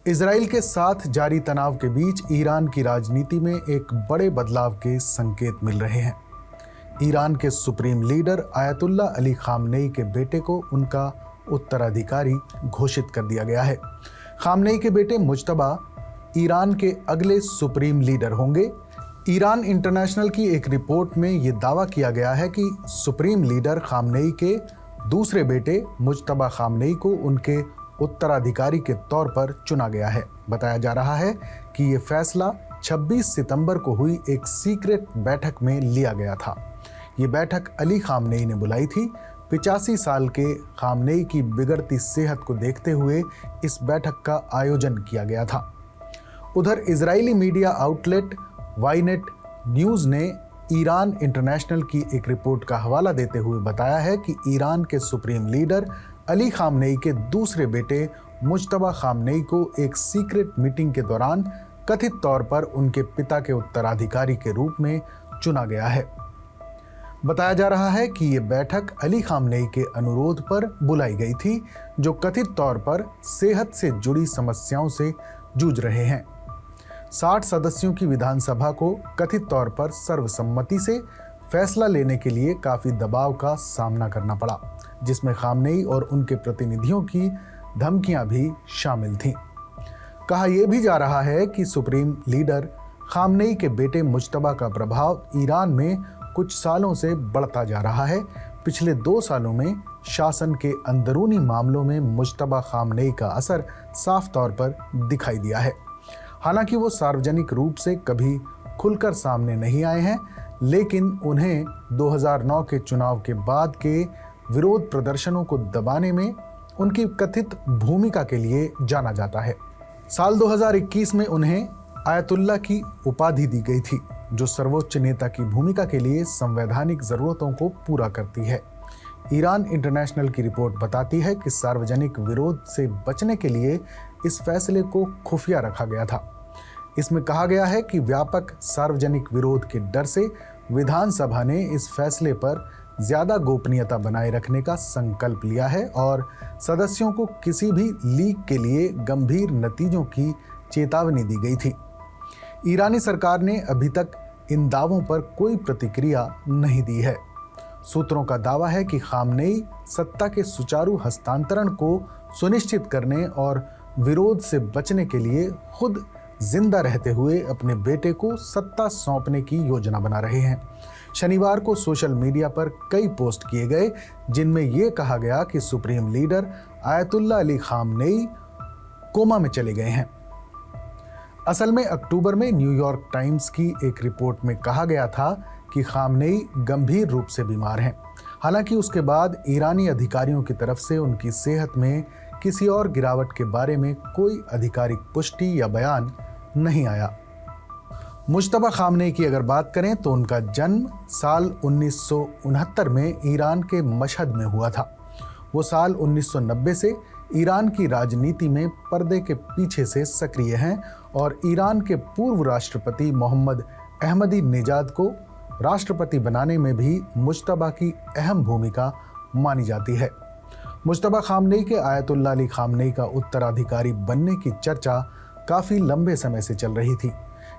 Israel के साथ जारी तनाव के बीच ईरान की राजनीति में एक बड़े बदलाव के संकेत मिल रहे हैं। ईरान के supreme leader Ayatollah Ali Khamenei के बेटे को उनका उत्तराधिकारी घोषित कर दिया गया है। खामनेई के बेटे मुज्तबा ईरान के अगले सुप्रीम लीडर होंगे। ईरान इंटरनेशनल की एक रिपोर्ट में ये दावा किया गया है कि सुप्रीम लीडर खामनेई के दूसरे बेटे मुज्तबा खामनेई को उनके उत्तराधिकारी के तौर पर चुना गया है। बताया जा रहा है कि ये फैसला 26 सितंबर को हुई एक सीक्रेट बैठक में लिया गया था। ये बैठक अली खामनेई ने बुलाई थी। 85 साल के खामनेई की बिगड़ती सेहत को देखते हुए इस बैठक का आयोजन किया गया था। उधर इजरायली मीडिया आउटलेट वाईनेट न्यूज़ ने ईरान इंटरनेशनल की एक रिपोर्ट का हवाला देते हुए बताया है कि ईरान के सुप्रीम लीडर अली खामनेई के दूसरे बेटे मुज्तबा खामनेई को एक सीक्रेट मीटिंग के दौरान कथित तौर पर उनके पिता के उत्तराधिकारी के रूप में चुना गया है। बताया जा रहा है कि ये बैठक अली खामनेई के अनुरोध पर बुलाई गई थी, जो कथित तौर पर सेहत से जुड़ी समस्याओं से जूझ रहे हैं। 60 सदस्यों की विधानसभा को कथित तौर पर सर्वसम्मति से फैसला लेने के लिए काफ़ी दबाव का सामना करना पड़ा, जिसमें खामनेई और उनके प्रतिनिधियों की धमकियां भी शामिल थीं। कहा यह भी जा रहा है कि सुप्रीम लीडर खामनेई के बेटे मुज्तबा का प्रभाव ईरान में कुछ सालों से बढ़ता जा रहा है। पिछले 2 सालों में शासन के अंदरूनी मामलों में मुज्तबा खामनेई का असर साफ तौर पर दिखाई दिया है। हालांकि वो सार्वजनिक रूप से कभी खुलकर सामने नहीं आए हैं, लेकिन उन्हें 2009 के चुनाव के बाद के विरोध प्रदर्शनों को दबाने में उनकी कथित भूमिका के लिए जाना जाता है। साल 2021 में उन्हें आयतुल्ला की उपाधि दी गई थी, जो सर्वोच्च नेता की भूमिका के लिए संवैधानिक जरूरतों को पूरा करती है। ईरान इंटरनेशनल की रिपोर्ट बताती है कि सार्वजनिक विरोध से बचने के लिए इस फैसले को खुफिया रखा गया था। इसमें कहा गया है कि व्यापक सार्वजनिक विरोध के डर से विधानसभा ने इस फैसले पर ज्यादा गोपनीयता बनाए रखने का संकल्प लिया है और सदस्यों को किसी भी लीक के लिए गंभीर नतीजों की चेतावनी दी गई थी। ईरानी सरकार ने अभी तक इन दावों पर कोई प्रतिक्रिया नहीं दी है। सूत्रों का दावा है कि खामनेई सत्ता के सुचारू हस्तांतरण को सुनिश्चित करने और विरोध से बचने के लिए खुद जिंदा रहते हुए अपने बेटे को सत्ता सौंपने की योजना बना रहे हैं। शनिवार को सोशल मीडिया पर कई पोस्ट किए गए, जिनमें यह कहा गया कि supreme leader Ayatollah Ali Khamenei coma में चले गए हैं। असल में अक्टूबर में न्यूयॉर्क टाइम्स की एक रिपोर्ट में कहा गया था कि खामनेई गंभीर रूप से बीमार हैं। हालांकि उसके बाद ईरानी अधिकारियों की तरफ से उनकी सेहत में किसी और गिरावट के बारे में कोई आधिकारिक पुष्टि या बयान नहीं आया। मुज्तबा खामनेई की अगर बात करें तो उनका जन्म साल 1969 में ईरान के मशहद में हुआ था। वो साल 1990 से ईरान की राजनीति में पर्दे के पीछे से सक्रिय हैं और ईरान के पूर्व राष्ट्रपति मोहम्मद अहमदी-नेजाद को राष्ट्रपति बनाने में भी मुज्तबा की अहम भूमिका मानी जाती है। मुज्तबा खामनेई के आयतुल्ला अली खामनेई का उत्तराधिकारी बनने की चर्चा काफ़ी लंबे समय से चल रही थी।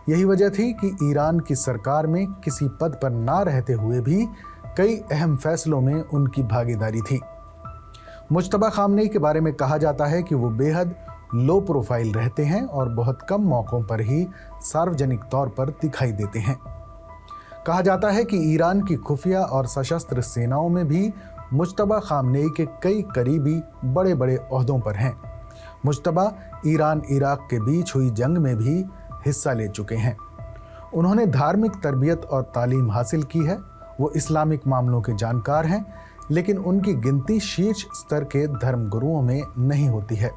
यही वजह थी कि ईरान की सरकार में किसी पद पर ना रहते हुए भी कई अहम फैसलों में उनकी भागीदारी थी। मुज्तबा खामनेई के बारे में कहा जाता है कि वो बेहद लो प्रोफाइल रहते हैं और बहुत कम मौक़ों पर ही सार्वजनिक तौर पर दिखाई देते हैं। कहा जाता है कि ईरान की खुफिया और सशस्त्र सेनाओं में भी मुज्तबा खामनेई के कई करीबी बड़े बड़े ओहदों पर हैं। मुज्तबा ईरान इराक के बीच हुई जंग में भी हिस्सा ले चुके हैं। उन्होंने धार्मिक तरबियत और तालीम हासिल की है। वो इस्लामिक मामलों के जानकार हैं, लेकिन उनकी गिनती शीर्ष स्तर के धर्मगुरुओं में नहीं होती है।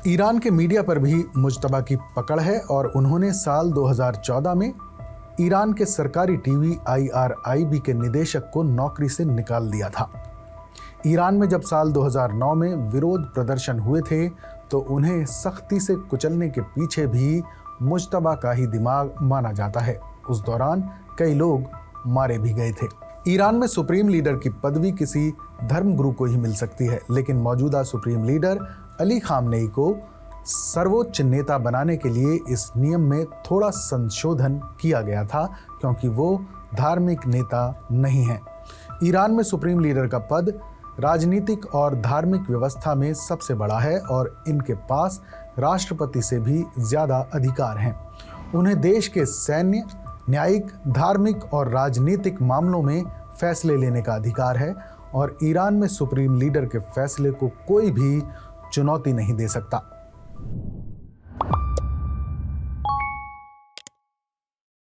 ईरान के मीडिया पर भी मुज्तबा की पकड़ है और उन्होंने साल 2014 में ईरान के सरकारी टीवी IRIB के निदेशक को नौकरी से निकाल दिया था। ईरान में जब साल 2009 में विरोध प्रदर्शन हुए थे तो उन्हें सख्ती से कुचलने के पीछे भी मुज्तबा का ही दिमाग माना जाता है। उस दौरान कई लोग मारे भी गए थे। ईरान में सुप्रीम लीडर की पदवी किसी धर्मगुरु को ही मिल सकती है, लेकिन मौजूदा सुप्रीम लीडर अली खामनेई को सर्वोच्च नेता बनाने के लिए इस नियम में थोड़ा संशोधन किया गया था, क्योंकि वो धार्मिक नेता नहीं हैं। ईरान में सुप्रीम लीडर का पद राजनीतिक और धार्मिक व्यवस्था में सबसे बड़ा है और इनके पास राष्ट्रपति से भी ज़्यादा अधिकार हैं। उन्हें देश के सैन्य, न्यायिक, धार्मिक और राजनीतिक मामलों में फैसले लेने का अधिकार है और ईरान में सुप्रीम लीडर के फैसले को कोई भी चुनौती नहीं दे सकता।